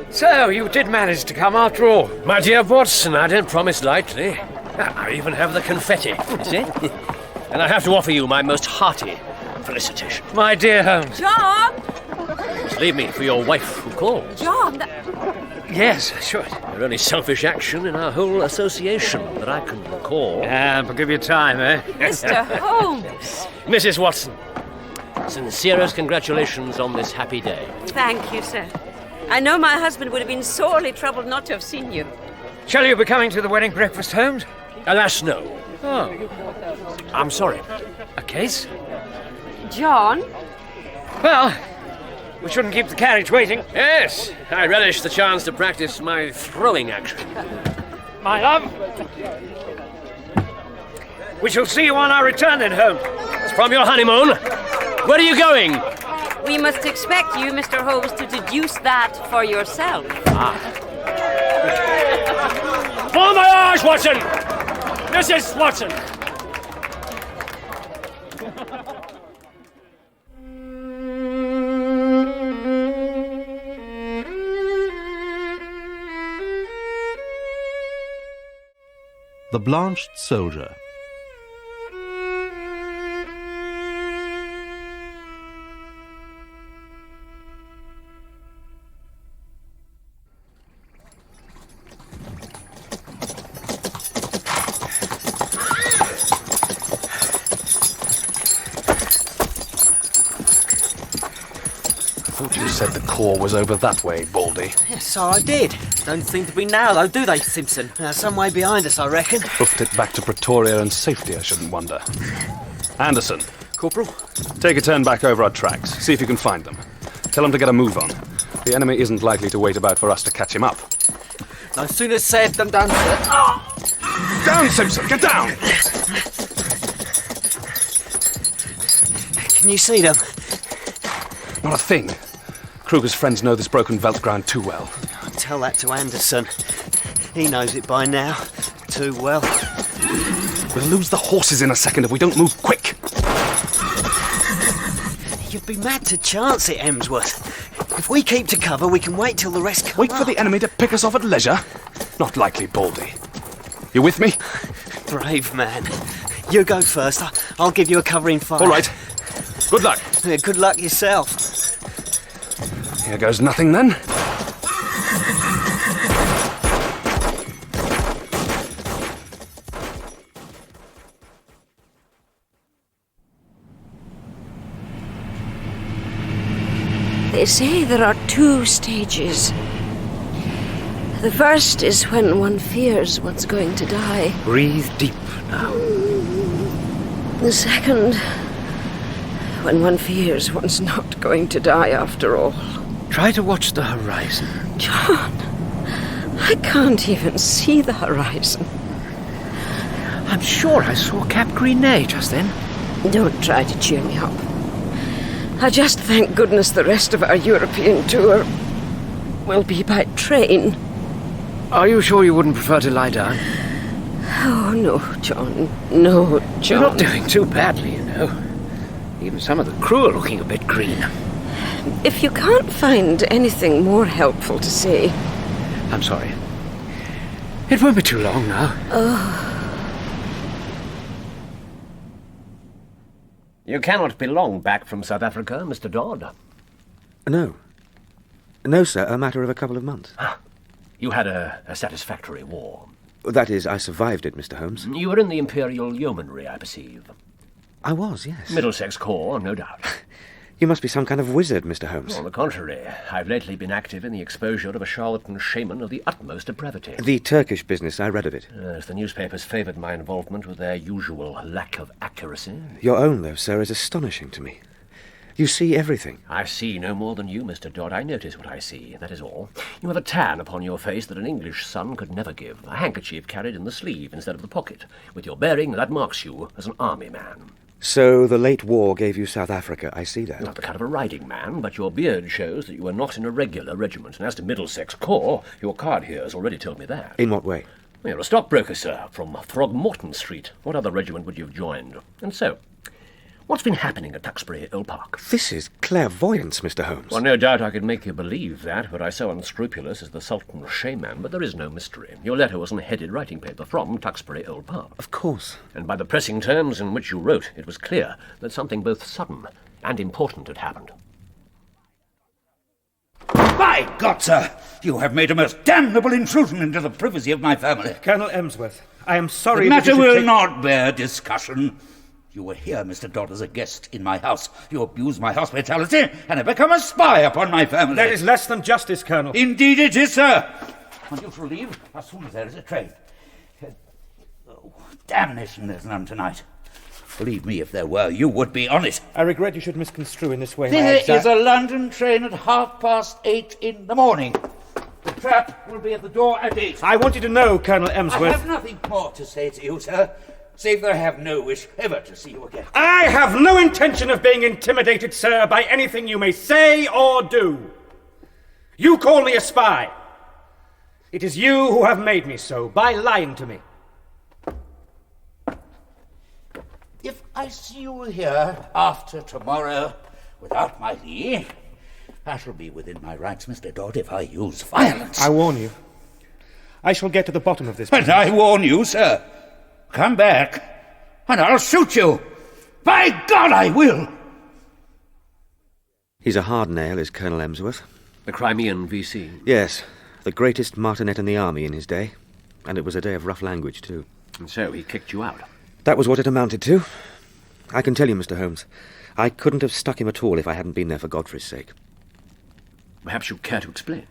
So, you did manage to come after all. My dear Watson, I didn't promise lightly. I even have the confetti, you see? And I have to offer you my most hearty felicitations. My dear Holmes. John! Just leave me for your wife who called. John! Yes, sure. The only selfish action in our whole association that I can recall. But give you time, eh? Mr. Holmes! Mrs. Watson, sincerest congratulations on this happy day. Thank you, sir. I know my husband would have been sorely troubled not to have seen you. Shall you be coming to the wedding breakfast, Holmes? Alas, no. Oh. I'm sorry. A case? John? Well, we shouldn't keep the carriage waiting. Yes, I relish the chance to practice my throwing action. My love. We shall see you on our return then, Holmes. From your honeymoon. Where are you going? We must expect you, Mr. Holmes, to deduce that for yourself. Bon voyage, Watson! Mrs. Watson! The Blanched Soldier. You said the corps was over that way, Baldy. Yes, so I did. Don't seem to be now, though, do they, Simpson? Some way behind us, I reckon. Hoofed it back to Pretoria and safety, I shouldn't wonder. Anderson. Corporal? Take a turn back over our tracks. See if you can find them. Tell them to get a move on. The enemy isn't likely to wait about for us to catch him up. No sooner said than done, sir. Oh! Down, Simpson! Get down! Can you see them? Not a thing. Kruger's friends know this broken veldt ground too well. Tell that to Anderson. He knows it by now. Too well. We'll lose the horses in a second if we don't move quick. You'd be mad to chance it, Emsworth. If we keep to cover, we can wait till the rest come Wait for the enemy to pick us off at leisure? Not likely, Baldy. You with me? Brave man. You go first. I'll give you a covering fire. All right. Good luck. Good luck yourself. Here goes nothing, then. They say there are two stages. The first is when one fears one's going to die. Breathe deep now. The second, when one fears one's not going to die after all. Try to watch the horizon. John, I can't even see the horizon. I'm sure I saw Cap Greenay just then. Don't try to cheer me up. I just thank goodness the rest of our European tour will be by train. Are you sure you wouldn't prefer to lie down? Oh, no, John. No, John. You're not doing too badly, you know. Even some of the crew are looking a bit green. If you can't find anything more helpful to say... I'm sorry. It won't be too long now. Oh. You cannot be long back from South Africa, Mr. Dodd. No. No, sir, a matter of a couple of months. You had a satisfactory war. That is, I survived it, Mr. Holmes. You were in the Imperial Yeomanry, I perceive. I was, yes. Middlesex Corps, no doubt. You must be some kind of wizard, Mr. Holmes. On the contrary, I've lately been active in the exposure of a charlatan shaman of the utmost depravity. The Turkish business, I read of it. Yes, the newspapers favoured my involvement with their usual lack of accuracy. Your own, though, sir, is astonishing to me. You see everything. I see no more than you, Mr. Dodd. I notice what I see, that is all. You have a tan upon your face that an English sun could never give, a handkerchief carried in the sleeve instead of the pocket. With your bearing, that marks you as an army man. So the late war gave you South Africa, I see that. Not the kind of a riding man, but your beard shows that you are not in a regular regiment. And as to Middlesex Corps, your card here has already told me that. In what way? You're a stockbroker, sir, from Throgmorton Street. What other regiment would you have joined? And so, What's been happening at Tuxbury Old Park? This is clairvoyance, Mr. Holmes. Well, no doubt I could make you believe that, but I so unscrupulous as the Sultan's shaman, but there is no mystery. Your letter was on headed writing paper from Tuxbury Old Park. Of course. And by the pressing terms in which you wrote, it was clear that something both sudden and important had happened. By God, sir, you have made a most damnable intrusion into the privacy of my family. Colonel Emsworth, I am sorry The that matter you should will take... not bear discussion. You were here, Mr. Dodd, as a guest in my house. You abuse my hospitality and have become a spy upon my family. That is less than justice, Colonel. Indeed it is, sir. And you shall leave as soon as there is a train. Oh, damnation, there's none tonight. Believe me, if there were, you would be on it. I regret you should misconstrue in this way. There is a London train at 8:30 in the morning. The trap will be at the door at 8. I want you to know, Colonel I Emsworth... have nothing more to say to you, sir, save that I have no wish ever to see you again. I have no intention of being intimidated, sir, by anything you may say or do. You call me a spy. It is you who have made me so, by lying to me. If I see you here after tomorrow without my leave, I shall be within my rights, Mr. Dodd, if I use violence. I warn you. I shall get to the bottom of this. And I warn you, sir, come back, and I'll shoot you. By God, I will! He's a hard nail, is Colonel Emsworth. The Crimean VC. Yes, the greatest martinet in the army in his day. And it was a day of rough language, too. And so he kicked you out. That was what it amounted to. I can tell you, Mr. Holmes, I couldn't have stuck him at all if I hadn't been there for Godfrey's sake. Perhaps you care to explain.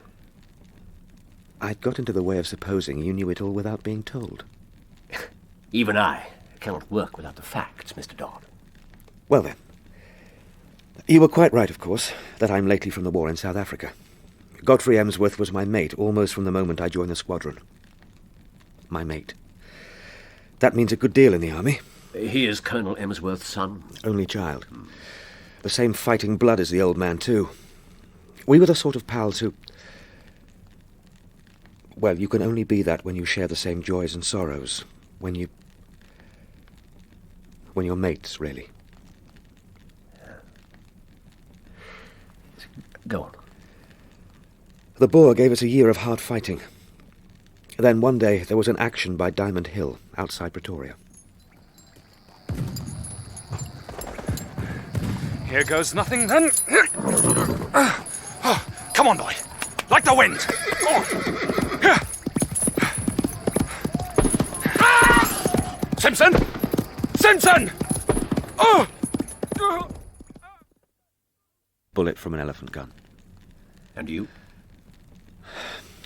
I'd got into the way of supposing you knew it all without being told. Even I cannot work without the facts, Mr. Dodd. Well, then. You were quite right, of course, that I'm lately from the war in South Africa. Godfrey Emsworth was my mate almost from the moment I joined the squadron. My mate. That means a good deal in the army. He is Colonel Emsworth's son? Only child. The same fighting blood as the old man, too. We were the sort of pals who... Well, you can only be that when you share the same joys and sorrows. When you're mates, really. Go on. The Boer gave us a year of hard fighting. Then one day there was an action by Diamond Hill, outside Pretoria. Here goes nothing, then. Come on, boy. Like the wind. Simpson! Simpson! Bullet from an elephant gun. And you?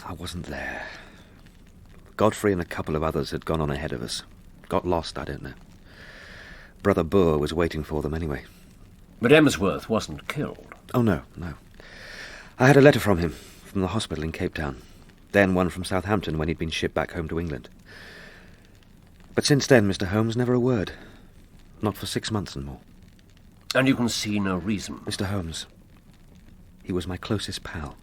I wasn't there. Godfrey and a couple of others had gone on ahead of us. Got lost, I don't know. Brother Boer was waiting for them anyway. But Emsworth wasn't killed. Oh, no. I had a letter from him, from the hospital in Cape Town. Then one from Southampton when he'd been shipped back home to England. But since then, Mr. Holmes, never a word. Not for 6 months and more. And you can see no reason. Mr. Holmes, he was my closest pal.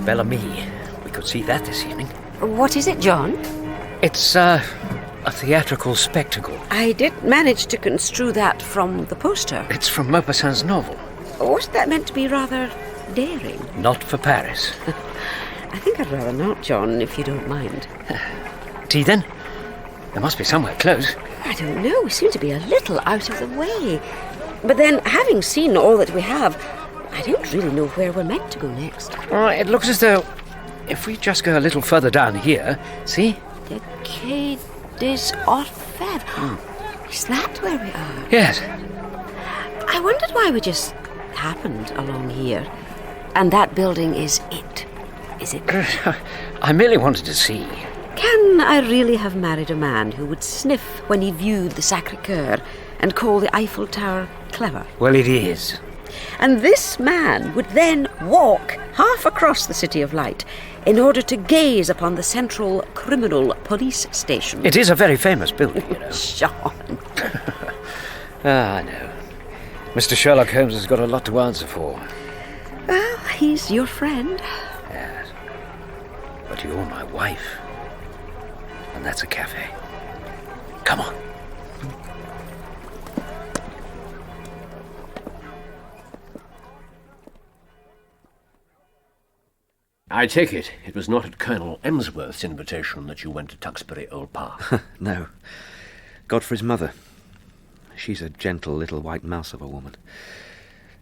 Bellamy. We could see that this evening. What is it, John? It's, a theatrical spectacle. I did manage to construe that from the poster. It's from Maupassant's novel. Wasn't that meant to be rather daring? Not for Paris. I think I'd rather not, John, if you don't mind. Tea, then? There must be somewhere close. I don't know. We seem to be a little out of the way. But then, having seen all that we have, I don't really know where we're meant to go next. It looks as though if we just go a little further down here, see? The Quai des Orfèvres. Is that where we are? Yes. I wondered why we just happened along here. And that building is it. Is it? I merely wanted to see. Can I really have married a man who would sniff when he viewed the Sacré-Cœur and call the Eiffel Tower clever? Well, it is. And this man would then walk half across the City of Light in order to gaze upon the Central Criminal Police Station. It is a very famous building, you know. Sean. I know. Mr. Sherlock Holmes has got a lot to answer for. Well, he's your friend. Yes. But you're my wife. that's a cafe. Come on. I take it was not at Colonel Emsworth's invitation that you went to Tuxbury Old Park. No. Godfrey's mother. She's a gentle little white mouse of a woman.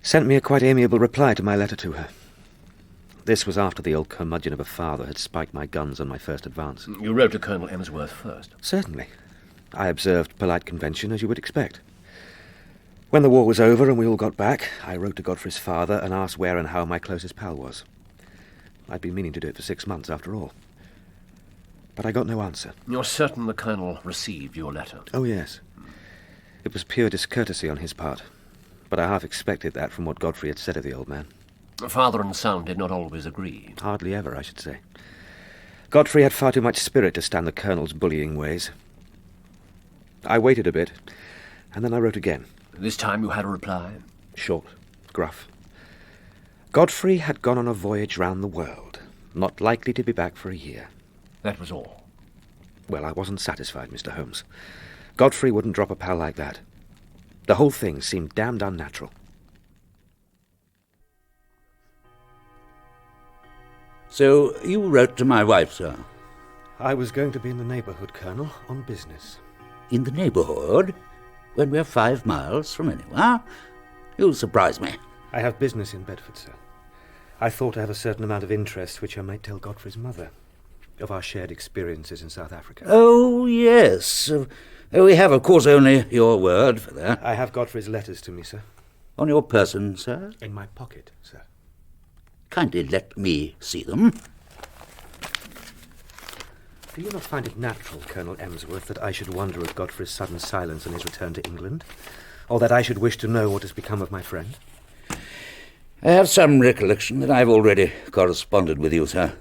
Sent me a quite amiable reply to my letter to her. This was after the old curmudgeon of a father had spiked my guns on my first advance. You wrote to Colonel Emsworth first? Certainly. I observed polite convention, as you would expect. When the war was over and we all got back, I wrote to Godfrey's father and asked where and how my closest pal was. I'd been meaning to do it for 6 months, after all. But I got no answer. You're certain the Colonel received your letter? Oh, yes. It was pure discourtesy on his part, but I half expected that from what Godfrey had said of the old man. Father and son did not always agree. Hardly ever, I should say. Godfrey had far too much spirit to stand the Colonel's bullying ways. I waited a bit, and then I wrote again. This time you had a reply? Short, gruff. Godfrey had gone on a voyage round the world, not likely to be back for a year. That was all? Well, I wasn't satisfied, Mr. Holmes. Godfrey wouldn't drop a pal like that. The whole thing seemed damned unnatural. So you wrote to my wife, sir? I was going to be in the neighbourhood, Colonel, on business. In the neighbourhood? When we're 5 miles from anywhere? You surprise me. I have business in Bedford, sir. I thought I have a certain amount of interest which I might tell Godfrey's mother, of our shared experiences in South Africa. Oh, yes. We have, of course, only your word for that. I have Godfrey's letters to me, sir. On your person, sir? In my pocket, sir. Kindly let me see them. Do you not find it natural, Colonel Emsworth, that I should wonder at Godfrey's sudden silence on his return to England? Or that I should wish to know what has become of my friend? I have some recollection that I've already corresponded with you, sir.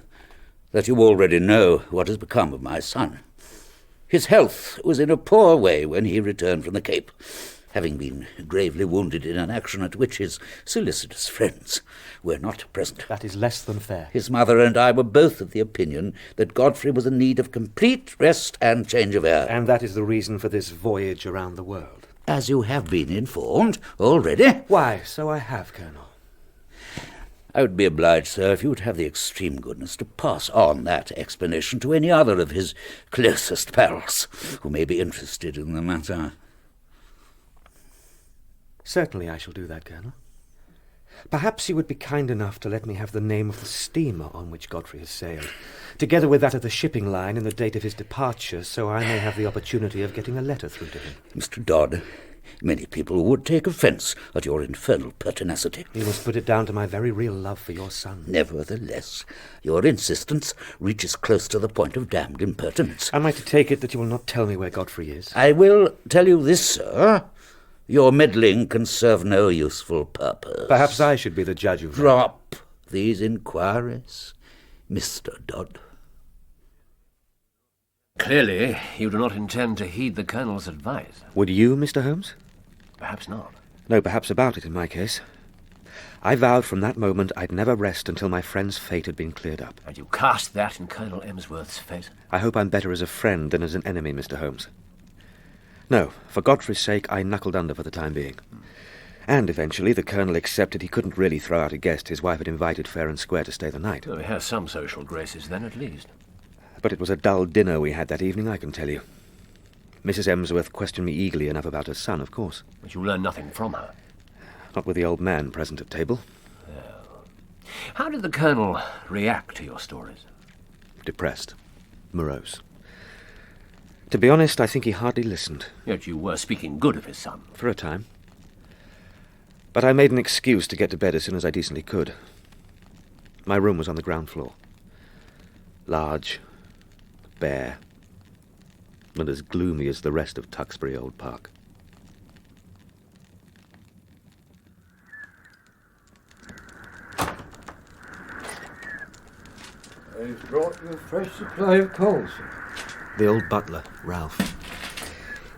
That you already know what has become of my son. His health was in a poor way when he returned from the Cape, having been gravely wounded in an action at which his solicitous friends were not present. That is less than fair. His mother and I were both of the opinion that Godfrey was in need of complete rest and change of air. And that is the reason for this voyage around the world. As you have been informed already. Why, so I have, Colonel. I would be obliged, sir, if you would have the extreme goodness to pass on that explanation to any other of his closest pals who may be interested in the matter. Certainly I shall do that, Colonel. Perhaps you would be kind enough to let me have the name of the steamer on which Godfrey has sailed, together with that of the shipping line and the date of his departure, so I may have the opportunity of getting a letter through to him. Mr. Dodd, many people would take offence at your infernal pertinacity. You must put it down to my very real love for your son. Nevertheless, your insistence reaches close to the point of damned impertinence. Am I to take it that you will not tell me where Godfrey is? I will tell you this, sir. Your meddling can serve no useful purpose. Perhaps I should be the judge of that. Drop these inquiries, Mr. Dodd. Clearly, you do not intend to heed the Colonel's advice. Would you, Mr. Holmes? Perhaps not. No, perhaps about it in my case. I vowed from that moment I'd never rest until my friend's fate had been cleared up. And you cast that in Colonel Emsworth's face? I hope I'm better as a friend than as an enemy, Mr. Holmes. No, for Godfrey's sake, I knuckled under for the time being. And eventually the Colonel accepted he couldn't really throw out a guest his wife had invited fair and square to stay the night. Well, he has some social graces then, at least. But it was a dull dinner we had that evening, I can tell you. Mrs. Emsworth questioned me eagerly enough about her son, of course. But you learned nothing from her? Not with the old man present at table. How did the Colonel react to your stories? Depressed. Morose. To be honest, I think he hardly listened. Yet you were speaking good of his son. For a time. But I made an excuse to get to bed as soon as I decently could. My room was on the ground floor. Large, bare, and as gloomy as the rest of Tuxbury Old Park. I've brought you a fresh supply of coal, sir. The old butler, Ralph.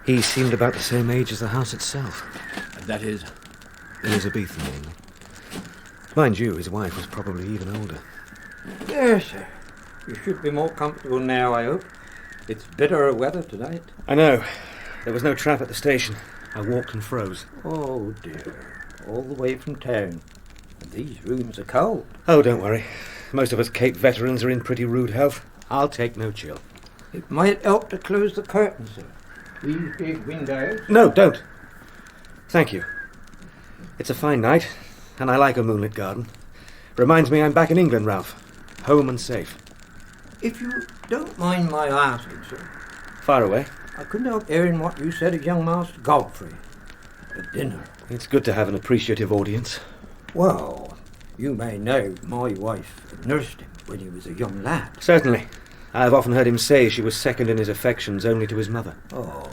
He seemed about the same age as the house itself. And that is? Elizabethan, mainly. Mind you, his wife was probably even older. Yes, sir. You should be more comfortable now, I hope. It's bitter weather tonight. I know. There was no trap at the station. I walked and froze. Oh, dear. All the way from town. And these rooms are cold. Oh, don't worry. Most of us Cape veterans are in pretty rude health. I'll take no chill. It might help to close the curtains, sir. These big windows. No, don't. Thank you. It's a fine night, and I like a moonlit garden. Reminds me I'm back in England, Ralph. Home and safe. If you don't mind my asking, sir. Far away. I couldn't help hearing what you said of young Master Godfrey at dinner. It's good to have an appreciative audience. Well, you may know my wife had nursed him when he was a young lad. Certainly. I've often heard him say she was second in his affections only to his mother. Oh,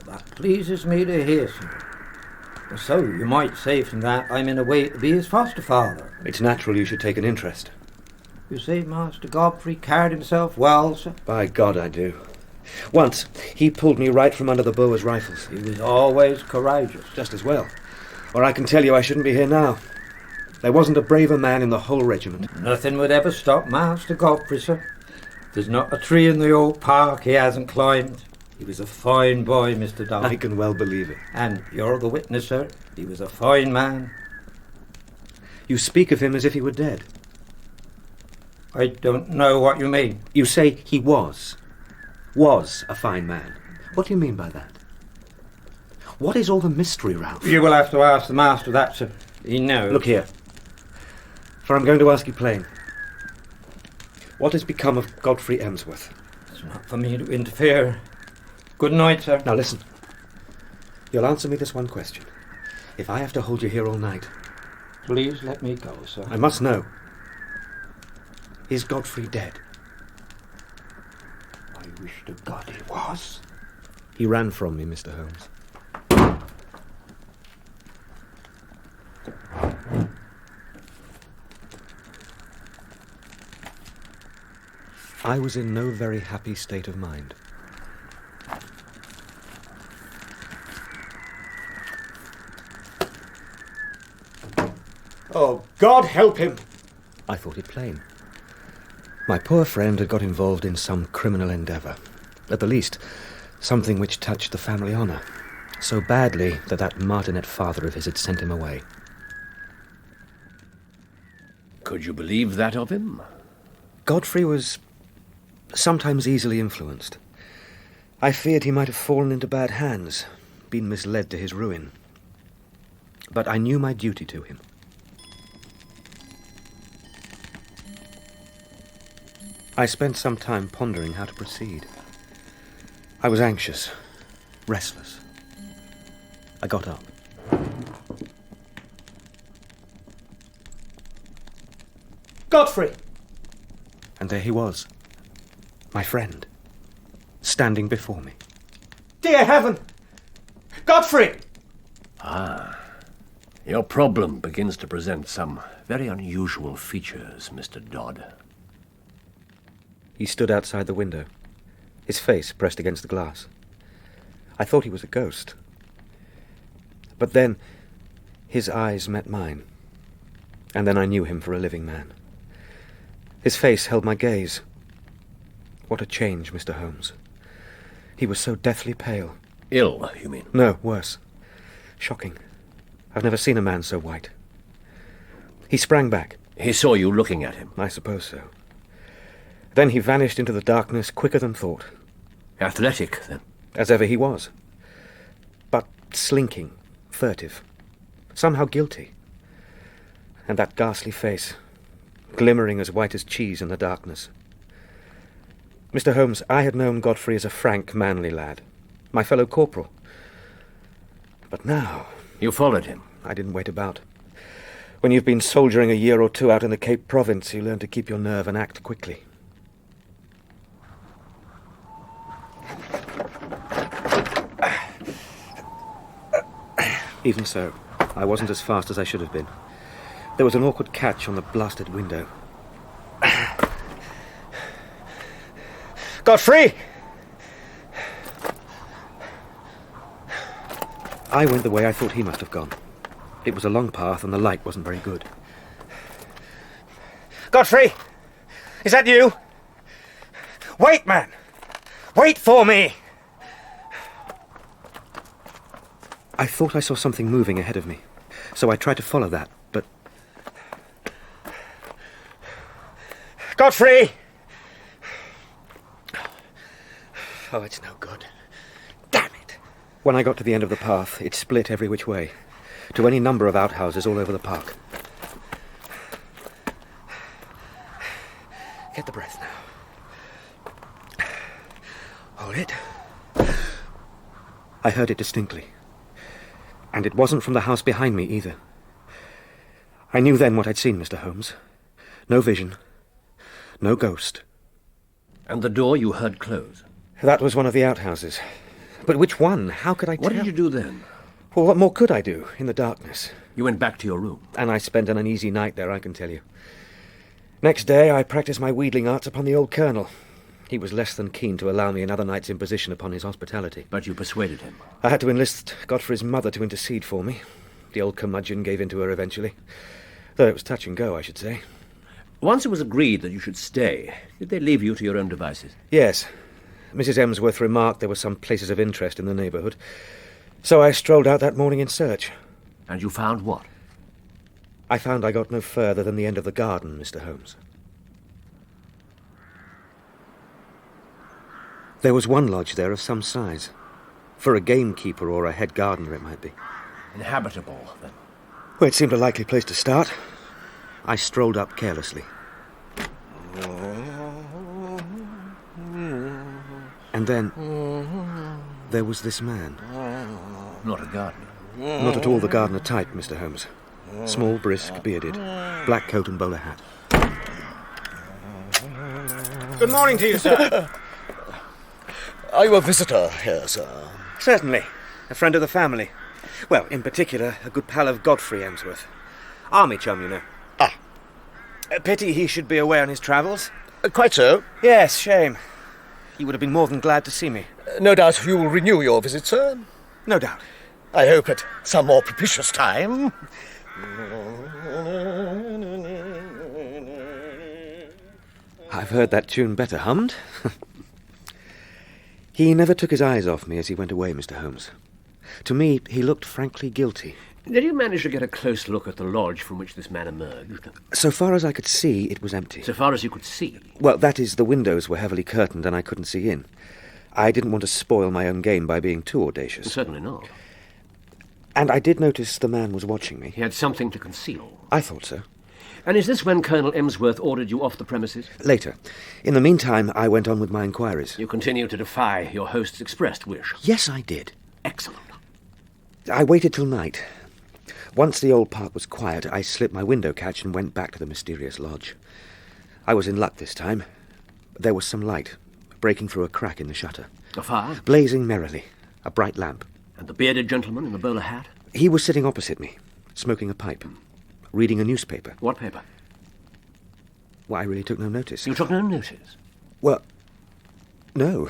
that pleases me to hear, sir. So you might say from that I'm in a way to be his foster father. It's natural you should take an interest. You say Master Godfrey carried himself well, sir? By God, I do. Once, he pulled me right from under the Boers' rifles. He was always courageous. Just as well. Or I can tell you I shouldn't be here now. There wasn't a braver man in the whole regiment. Nothing would ever stop Master Godfrey, sir. There's not a tree in the old park he hasn't climbed. He was a fine boy, Mr. Doyle. I can well believe it. And you're the witness, sir. He was a fine man. You speak of him as if he were dead. I don't know what you mean. You say he was a fine man. What do you mean by that? What is all the mystery, Ralph? You will have to ask the master that, sir. He knows. Look here. For I'm going to ask you plain. What has become of Godfrey Emsworth? It's not for me to interfere. Good night, sir. Now listen. You'll answer me this one question. If I have to hold you here all night... Please let me go, sir. I must know. Is Godfrey dead? I wish to God he was. He ran from me, Mr. Holmes. I was in no very happy state of mind. Oh, God help him! I thought it plain. My poor friend had got involved in some criminal endeavour. At the least, something which touched the family honour. So badly that that martinet father of his had sent him away. Could you believe that of him? Godfrey was sometimes easily influenced. I feared he might have fallen into bad hands, been misled to his ruin. But I knew my duty to him. I spent some time pondering how to proceed. I was anxious, restless. I got up. Godfrey! And there he was, my friend, standing before me. Dear heaven! Godfrey! Ah, your problem begins to present some very unusual features, Mr. Dodd. He stood outside the window, his face pressed against the glass. I thought he was a ghost. But then, his eyes met mine, and then I knew him for a living man. His face held my gaze. What a change, Mr. Holmes. He was so deathly pale. Ill, you mean? No, worse. Shocking. I've never seen a man so white. He sprang back. He saw you looking at him. I suppose so. Then he vanished into the darkness quicker than thought. Athletic, then? As ever he was. But slinking, furtive, somehow guilty. And that ghastly face, glimmering as white as cheese in the darkness. Mr. Holmes, I had known Godfrey as a frank, manly lad, my fellow corporal. But now... You followed him? I didn't wait about. When you've been soldiering a year or two out in the Cape Province, you learn to keep your nerve and act quickly. Even so, I wasn't as fast as I should have been. There was an awkward catch on the blasted window. Godfrey! I went the way I thought he must have gone. It was a long path and the light wasn't very good. Godfrey! Is that you? Wait, man! Wait for me! I thought I saw something moving ahead of me, so I tried to follow that, but... Godfrey! Oh, it's no good. Damn it! When I got to the end of the path, it split every which way, to any number of outhouses all over the park. Get the breath now. Hold it. I heard it distinctly. And it wasn't from the house behind me either. I knew then what I'd seen, Mr. Holmes. No vision. No ghost. And the door you heard close? That was one of the outhouses. But which one? How could I tell? What did you do then? Well, what more could I do in the darkness? You went back to your room. And I spent an uneasy night there, I can tell you. Next day, I practiced my wheedling arts upon the old colonel. He was less than keen to allow me another night's imposition upon his hospitality. But you persuaded him. I had to enlist Godfrey's mother to intercede for me. The old curmudgeon gave in to her eventually. Though it was touch and go, I should say. Once it was agreed that you should stay, did they leave you to your own devices? Yes. Mrs. Emsworth remarked there were some places of interest in the neighbourhood. So I strolled out that morning in search. And you found what? I found I got no further than the end of the garden, Mr. Holmes. There was one lodge there of some size. For a gamekeeper or a head gardener, it might be. Inhabitable, then? Well, it seemed a likely place to start. I strolled up carelessly. And then there was this man. Not a gardener. Not at all the gardener type, Mr. Holmes. Small, brisk, bearded, black coat and bowler hat. Good morning to you, sir. Are you a visitor here, sir? Certainly. A friend of the family. Well, in particular, a good pal of Godfrey Emsworth. Army chum, you know. Ah. A pity he should be away on his travels. Quite so. Yes, shame. He would have been more than glad to see me. No doubt you will renew your visit, sir? No doubt. I hope at some more propitious time. I've heard that tune better hummed. He never took his eyes off me as he went away, Mr. Holmes. To me, he looked frankly guilty. Did you manage to get a close look at the lodge from which this man emerged? So far as I could see, it was empty. So far as you could see? Well, that is, the windows were heavily curtained and I couldn't see in. I didn't want to spoil my own game by being too audacious. Certainly not. And I did notice the man was watching me. He had something to conceal. I thought so. And is this when Colonel Emsworth ordered you off the premises? Later. In the meantime, I went on with my inquiries. You continued to defy your host's expressed wish? Yes, I did. Excellent. I waited till night. Once the old park was quiet, I slipped my window catch and went back to the mysterious lodge. I was in luck this time. There was some light, breaking through a crack in the shutter. A fire? Blazing merrily. A bright lamp. And the bearded gentleman in the bowler hat? He was sitting opposite me, smoking a pipe, reading a newspaper. What paper? Well, I really took no notice. You took no notice? Well, no.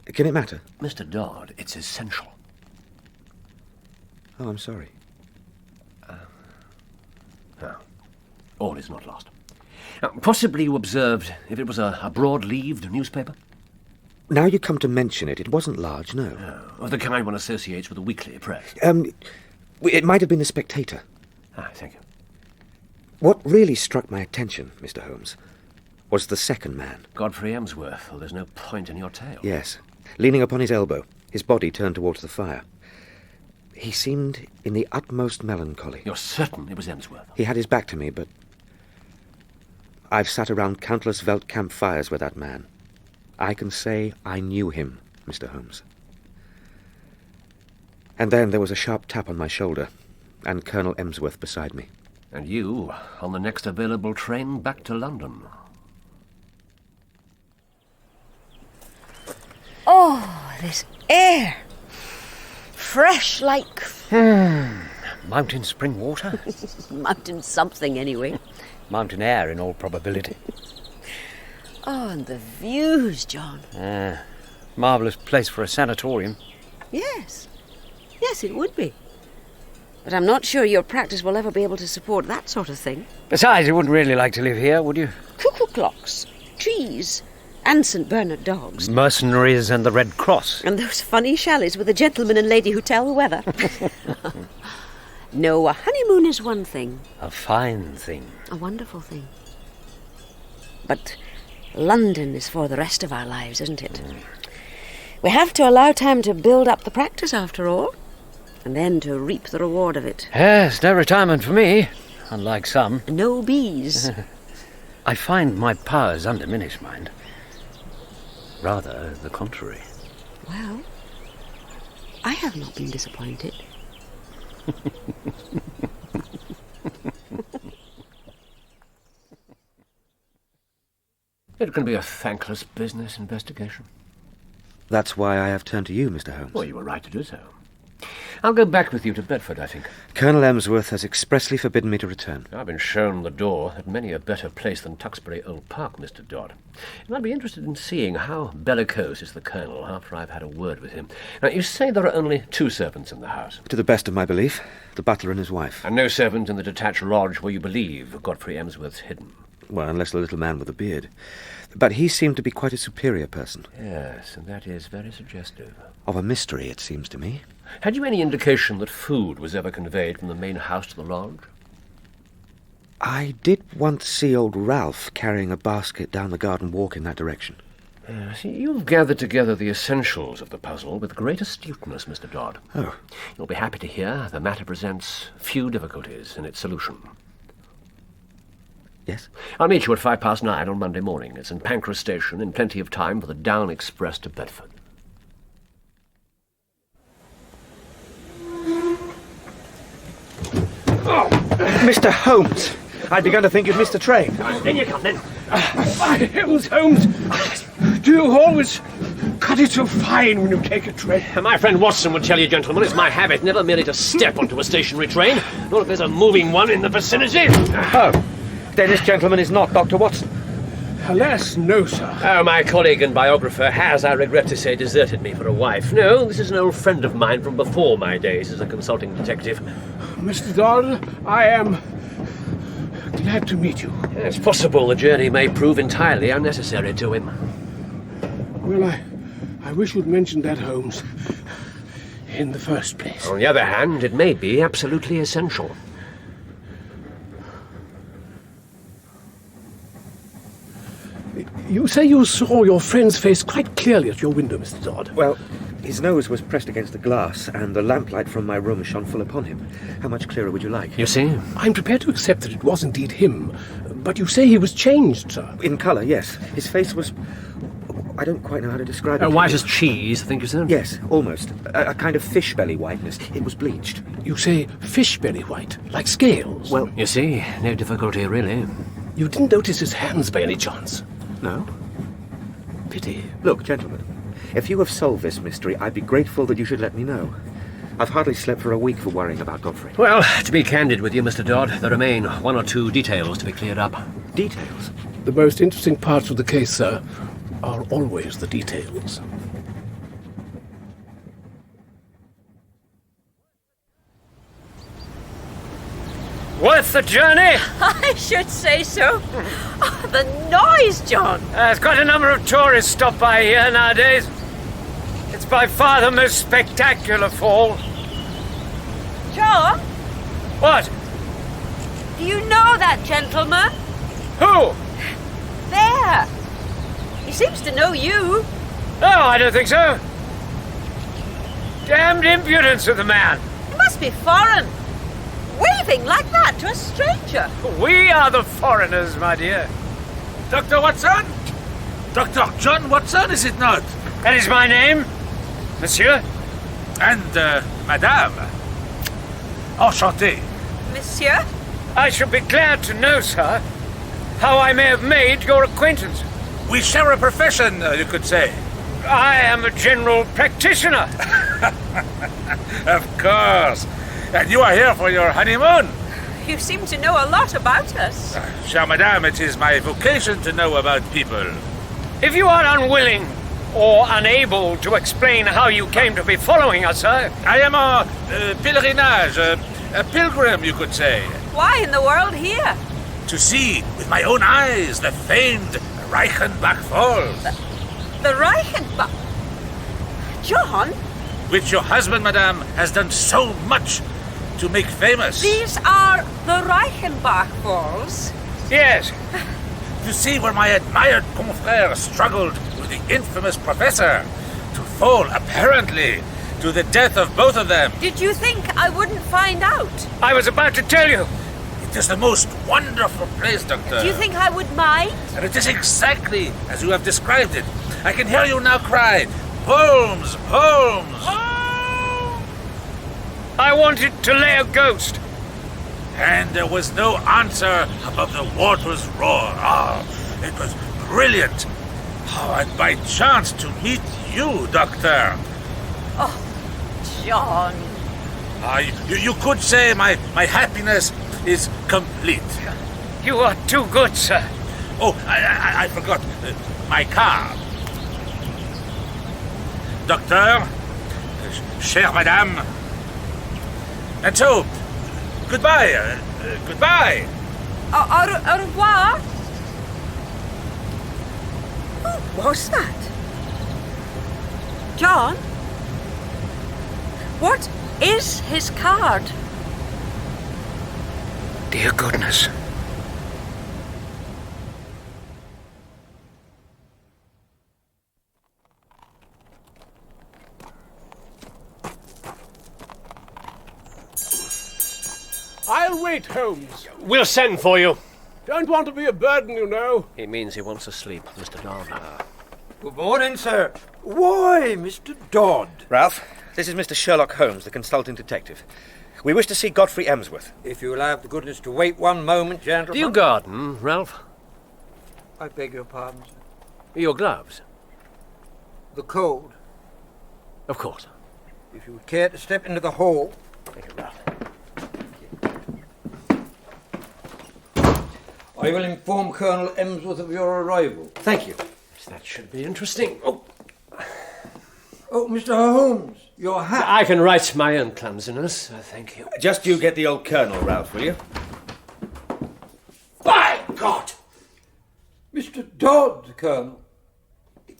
Can it matter? Mr. Dodd, it's essential. Oh, I'm sorry. No. All is not lost. Possibly you observed if it was a broad-leaved newspaper? Now you come to mention it, it wasn't large, no. No, of the kind one associates with the weekly press. It might have been the Spectator. Ah, thank you. What really struck my attention, Mr. Holmes, was the second man. Godfrey Emsworth. Well, there's no point in your tale. Yes. Leaning upon his elbow, his body turned towards the fire. He seemed in the utmost melancholy. You're certain it was Emsworth? He had his back to me, but I've sat around countless Veld camp fires with that man. I can say I knew him, Mr. Holmes. And then there was a sharp tap on my shoulder, and Colonel Emsworth beside me. And you on the next available train back to London. Oh, this air. Fresh like... Mountain spring water? Mountain something, anyway. Mountain air, in all probability. Oh, and the views, John. Marvellous place for a sanatorium. Yes. Yes, it would be. But I'm not sure your practice will ever be able to support that sort of thing. Besides, you wouldn't really like to live here, would you? Cuckoo clocks, trees, And St. Bernard dogs. Mercenaries and the Red Cross. And those funny chalets with the gentleman and lady who tell the weather. No, a honeymoon is one thing. A fine thing. A wonderful thing. But London is for the rest of our lives, isn't it? We have to allow time to build up the practice, after all, and then to reap the reward of it. Yes, no retirement for me, unlike some. No bees. I find my powers undiminished, mind. Rather the contrary. Well, I have not been disappointed. It can be a thankless business, investigation. That's why I have turned to you, Mr. Holmes. Well, you were right to do so. I'll go back with you to Bedford, I think. Colonel Emsworth has expressly forbidden me to return. I've been shown the door at many a better place than Tuxbury Old Park, Mr. Dodd. And I'd be interested in seeing how bellicose is the Colonel after I've had a word with him. Now, you say there are only 2 servants in the house. To the best of my belief, the butler and his wife. And no servant in the detached lodge where you believe Godfrey Emsworth's hidden. Well, unless the little man with the beard. But he seemed to be quite a superior person. Yes, and that is very suggestive. Of a mystery, it seems to me. Had you any indication that food was ever conveyed from the main house to the lodge? I did once see old Ralph carrying a basket down the garden walk in that direction. See, you've gathered together the essentials of the puzzle with great astuteness, Mr. Dodd. Oh. You'll be happy to hear the matter presents few difficulties in its solution. Yes? I'll meet you at 9:05 on Monday morning at St. Pancras Station in plenty of time for the down express to Bedford. Oh, Mr. Holmes! I'd begun to think you'd missed the train. In you come, then. My heavens, Holmes! Do you always cut it so fine when you take a train? My friend Watson would tell you, gentlemen, it's my habit never merely to step onto a stationary train, nor if there's a moving one in the vicinity. Oh, then this gentleman is not Dr. Watson? Alas, no, sir. Oh, my colleague and biographer has, I regret to say, deserted me for a wife. No, this is an old friend of mine from before my days as a consulting detective. Mr. Dodd, I am glad to meet you. It's possible the journey may prove entirely unnecessary to him. Well, I wish you'd mentioned that, Holmes, in the first place. On the other hand, it may be absolutely essential. You say you saw your friend's face quite clearly at your window, Mr. Dodd. Well, his nose was pressed against the glass, and the lamplight from my room shone full upon him. How much clearer would you like? You see? I'm prepared to accept that it was indeed him, but you say he was changed, sir. In colour, yes. His face was... I don't quite know how to describe it. White as cheese, I think you said? Yes, almost. A kind of fish belly whiteness. It was bleached. You say fish belly white, like scales? Well... You see, no difficulty, really. You didn't notice his hands by any chance? No? Pity. Look, gentlemen, if you have solved this mystery, I'd be grateful that you should let me know. I've hardly slept for a week for worrying about Godfrey. Well, to be candid with you, Mr. Dodd, there remain 1 or 2 details to be cleared up. Details? The most interesting parts of the case, sir, are always the details. Worth the journey? I should say so. Oh, the noise, John. There's quite a number of tourists stop by here nowadays. It's by far the most spectacular fall. John, What? do you know that gentleman? Who? There. He seems to know you. Oh, I don't think so. Damned impudence of the man. He must be foreign. Waving like that to a stranger. We are the foreigners, my dear. Dr. Watson? Dr. John Watson, is it not? That is my name, monsieur. And, madame. Enchanté. Monsieur? I shall be glad to know, sir, how I may have made your acquaintance. We share a profession, you could say. I am a general practitioner. Of course. And you are here for your honeymoon. You seem to know a lot about us. Chère madame, it is my vocation to know about people. If you are unwilling or unable to explain how you came to be following us, sir... I am a pèlerinage, a pilgrim, you could say. Why in the world here? To see with my own eyes the famed Reichenbach Falls. The Reichenbach? John? Which your husband, madame, has done so much to make famous. These are the Reichenbach Falls? Yes. You see where my admired confrère struggled with the infamous professor to fall, apparently, to the death of both of them. Did you think I wouldn't find out? I was about to tell you. It is the most wonderful place, Doctor. Do you think I would mind? And it is exactly as you have described it. I can hear you now cry, Holmes, Holmes! Oh! I wanted to lay a ghost. And there was no answer above the water's roar. It was brilliant. And by chance to meet you, Doctor. Oh, John. You could say my happiness is complete. You are too good, sir. Oh, I forgot. My car. Doctor, chère madame. And so, goodbye. Goodbye. Au revoir. Who was that? John? What is his card? Dear goodness. I'll wait, Holmes. We'll send for you. Don't want to be a burden, you know. He means he wants to sleep, Mr. Dodd. Good morning, sir. Why, Mr. Dodd? Ralph, this is Mr. Sherlock Holmes, the consulting detective. We wish to see Godfrey Emsworth. If you'll have the goodness to wait one moment, gentlemen. Do you garden, Ralph? I beg your pardon, sir. Your gloves? The cold. Of course. If you would care to step into the hall. Thank you, Ralph. I will inform Colonel Emsworth of your arrival. Thank you. That should be interesting. Oh, Mr. Holmes, your hat. I can right my own clumsiness, thank you. Just you get the old Colonel, Ralph, will you? By God! Mr. Dodd, Colonel.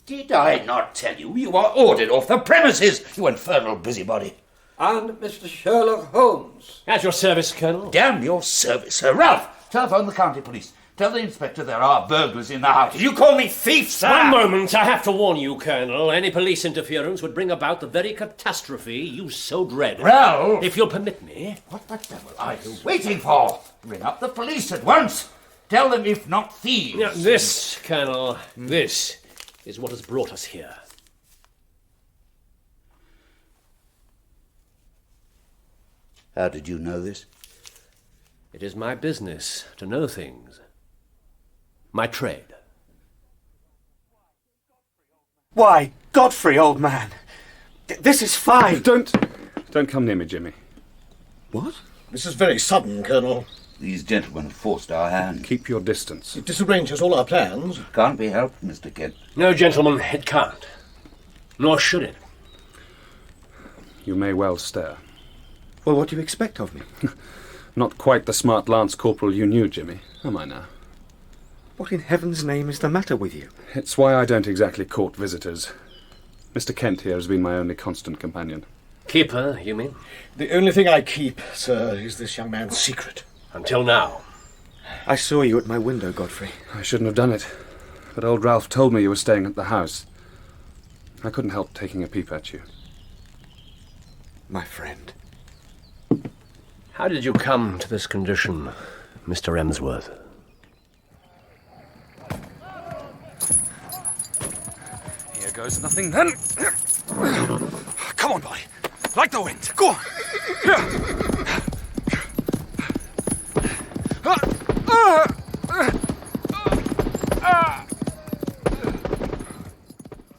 Did I not tell you you are ordered off the premises, you infernal busybody? And Mr. Sherlock Holmes. At your service, Colonel. Damn your service, sir. Ralph, telephone the county police. Tell the inspector there are burglars in the house. Did you call me thief, sir? One moment, I have to warn you, Colonel. Any police interference would bring about the very catastrophe you so dread. Ralph! If you'll permit me. What the devil are you waiting for? Ring up the police at once. Tell them if not thieves. Now, this, Colonel, this is what has brought us here. How did you know this? It is my business to know things. My trade. Why, Godfrey, old man. This is fine. Don't come near me, Jimmy. What? This is very sudden, Colonel. These gentlemen have forced our hand. Keep your distance. It disarranges all our plans. Can't be helped, Mr. Kent. No, gentlemen, it can't. Nor should it. You may well stare. Well, what do you expect of me? Not quite the smart lance corporal you knew, Jimmy, am I now? What in heaven's name is the matter with you? It's why I don't exactly court visitors. Mr. Kent here has been my only constant companion. Keeper, you mean? The only thing I keep, sir, is this young man's secret. Until now. I saw you at my window, Godfrey. I shouldn't have done it. But old Ralph told me you were staying at the house. I couldn't help taking a peep at you. My friend. How did you come to this condition, Mr. Emsworth? Here goes nothing then. Come on, boy. Like the wind. Go on.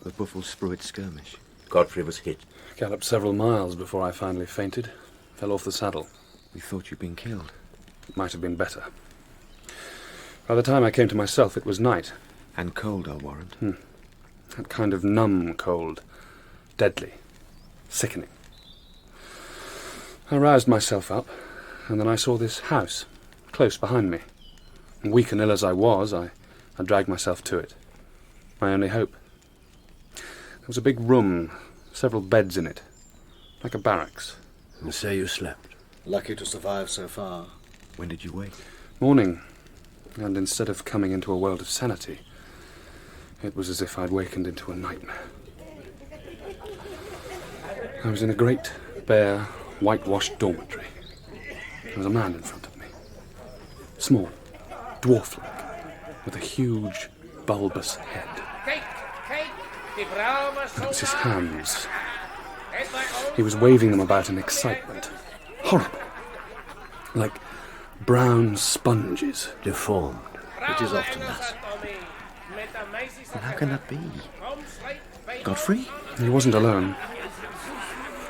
The Buffel-Spruit skirmish. Godfrey was hit. Galloped several miles before I finally fainted. Fell off the saddle. We thought you'd been killed. It might have been better. By the time I came to myself, it was night. And cold, I'll warrant. That kind of numb cold. Deadly. Sickening. I roused myself up, and then I saw this house, close behind me. And weak and ill as I was, I dragged myself to it. My only hope. There was a big room, several beds in it, like a barracks. And so you slept? Lucky to survive so far. When did you wake? Morning. And instead of coming into a world of sanity, it was as if I'd wakened into a nightmare. I was in a great, bare, whitewashed dormitory. There was a man in front of me. Small, dwarf-like, with a huge, bulbous head. It was his hands. He was waving them about in excitement. Horrible. Like brown sponges. Deformed. It is often thus. And how can that be? Godfrey? He wasn't alone.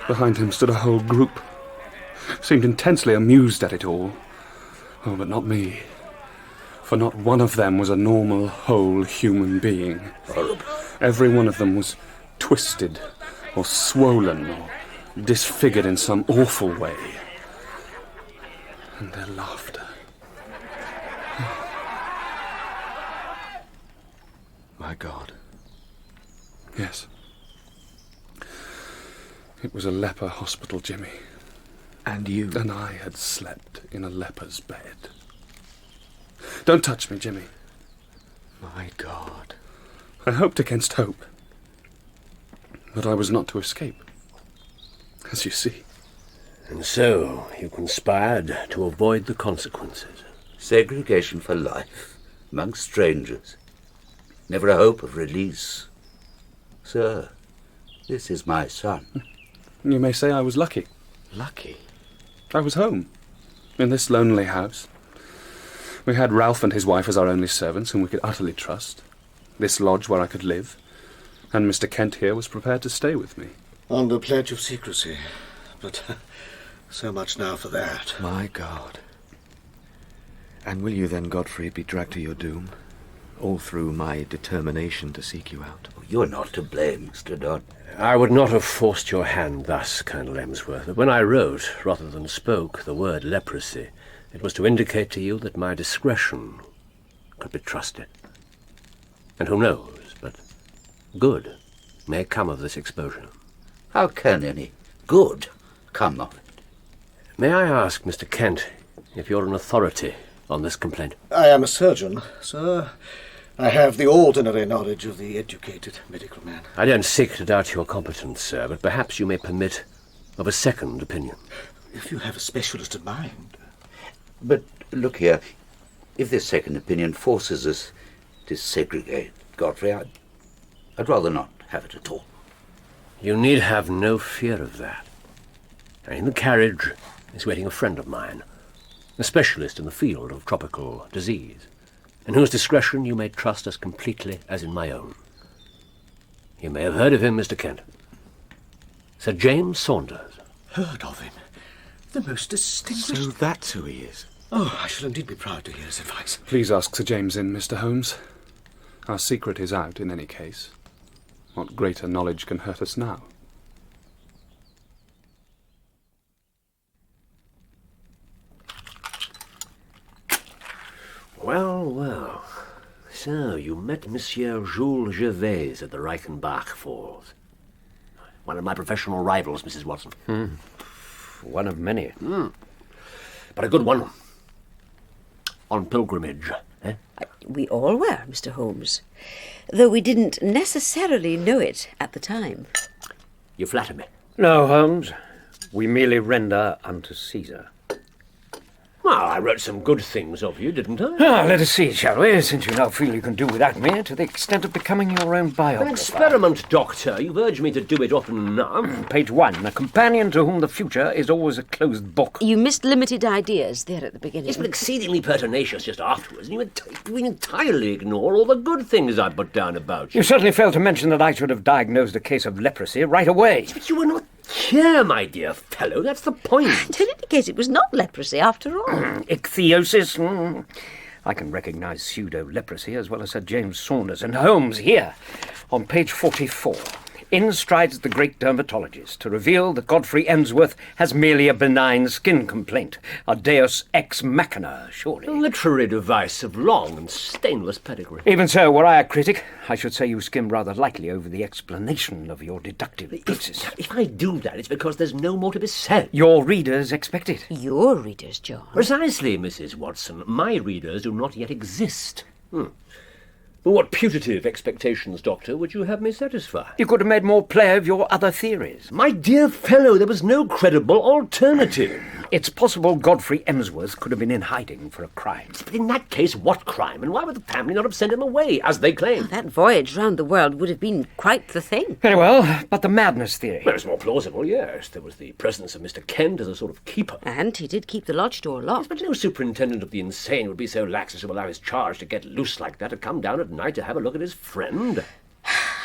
Behind him stood a whole group. Seemed intensely amused at it all. Oh, but not me. For not one of them was a normal, whole human being. Horrible. Every one of them was twisted, or swollen, or disfigured in some awful way. And their laughter. My God. Yes. It was a leper hospital, Jimmy. And you? And I had slept in a leper's bed. Don't touch me, Jimmy. My God. I hoped against hope. But I was not to escape. As you see. And so you conspired to avoid the consequences. Segregation for life, amongst strangers. Never a hope of release. Sir, this is my son. You may say I was lucky. Lucky? I was home, in this lonely house. We had Ralph and his wife as our only servants, whom we could utterly trust. This lodge where I could live. And Mr. Kent here was prepared to stay with me. Under pledge of secrecy. But so much now for that. My God. And will you then, Godfrey, be dragged to your doom? All through my determination to seek you out? You're not to blame, Mr. Dodd. I would not have forced your hand thus, Colonel Emsworth. But when I wrote, rather than spoke, the word leprosy, it was to indicate to you that my discretion could be trusted. And who knows, but good may come of this exposure. How can any good come of it? May I ask, Mr. Kent, if you're an authority on this complaint? I am a surgeon, sir. I have the ordinary knowledge of the educated medical man. I don't seek to doubt your competence, sir, but perhaps you may permit of a second opinion. If you have a specialist in mind. But look here, if this second opinion forces us to segregate, Godfrey, I'd rather not have it at all. You need have no fear of that. In the carriage is waiting a friend of mine, a specialist in the field of tropical disease, in whose discretion you may trust as completely as in my own. You may have heard of him, Mr. Kent. Sir James Saunders. Heard of him? The most distinguished... So that's who he is. Oh, I shall indeed be proud to hear his advice. Please ask Sir James in, Mr. Holmes. Our secret is out in any case. What greater knowledge can hurt us now? Well, well. So, you met Monsieur Jules Gervais at the Reichenbach Falls. One of my professional rivals, Mrs. Watson. One of many. But a good one. On pilgrimage, eh? We all were, Mr. Holmes, though we didn't necessarily know it at the time. You flatter me. No, Holmes. We merely render unto Caesar. Well, I wrote some good things of you, didn't I? Let us see, shall we, since you now feel you can do without me, to the extent of becoming your own biographer. An experiment, Doctor. You've urged me to do it often enough. Page 1. A companion to whom the future is always a closed book. You missed limited ideas there at the beginning. It's been exceedingly pertinacious just afterwards, and you entirely ignore all the good things I put down about you. You certainly failed to mention that I should have diagnosed a case of leprosy right away. But you were not here, my dear fellow. That's the point. In any case, it was not leprosy after all. Ichthyosis. I can recognise pseudo-leprosy as well as Sir James Saunders and Holmes here on page 44. In strides the great dermatologist to reveal that Godfrey Emsworth has merely a benign skin complaint, a deus ex machina, surely. A literary device of long and stainless pedigree. Even so, were I a critic, I should say you skimmed rather lightly over the explanation of your deductive basis. If I do that, it's because there's no more to be said. Your readers expect it. Your readers, John. Precisely, Mrs. Watson. My readers do not yet exist. What putative expectations, Doctor, would you have me satisfy? You could have made more play of your other theories. My dear fellow, there was no credible alternative. It's possible Godfrey Emsworth could have been in hiding for a crime. But in that case, what crime? And why would the family not have sent him away, as they claim? That voyage round the world would have been quite the thing. Very well, but the madness theory. Well, it's more plausible, yes. There was the presence of Mr. Kent as a sort of keeper. And he did keep the lodge door locked. Yes, but no superintendent of the insane would be so lax as to allow his charge to get loose like that, to come down at night to have a look at his friend.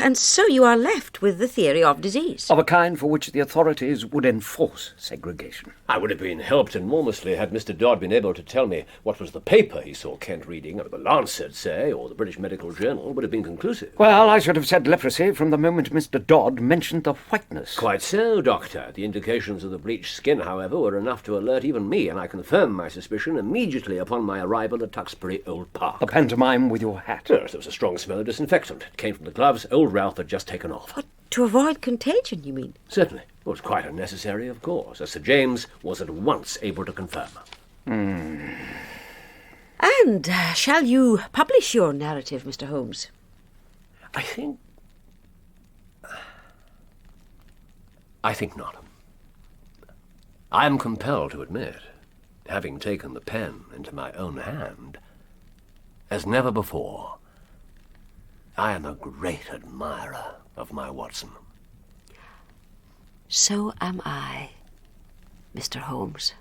And so you are left with the theory of disease. Of a kind for which the authorities would enforce segregation. I would have been helped enormously had Mr. Dodd been able to tell me what was the paper he saw Kent reading, or the Lancet, say, or the British Medical Journal, would have been conclusive. Well, I should have said leprosy from the moment Mr. Dodd mentioned the whiteness. Quite so, Doctor. The indications of the bleached skin, however, were enough to alert even me, and I confirmed my suspicion immediately upon my arrival at Tuxbury Old Park. The pantomime with your hat. Yes, there was a strong smell of disinfectant. It came from the gloves old Ralph had just taken off. What, to avoid contagion, you mean? Certainly. It was quite unnecessary, of course, as Sir James was at once able to confirm. And shall you publish your narrative, Mr. Holmes? I think not. I am compelled to admit, having taken the pen into my own hand, as never before, I am a great admirer of my Watson. So am I, Mr. Holmes.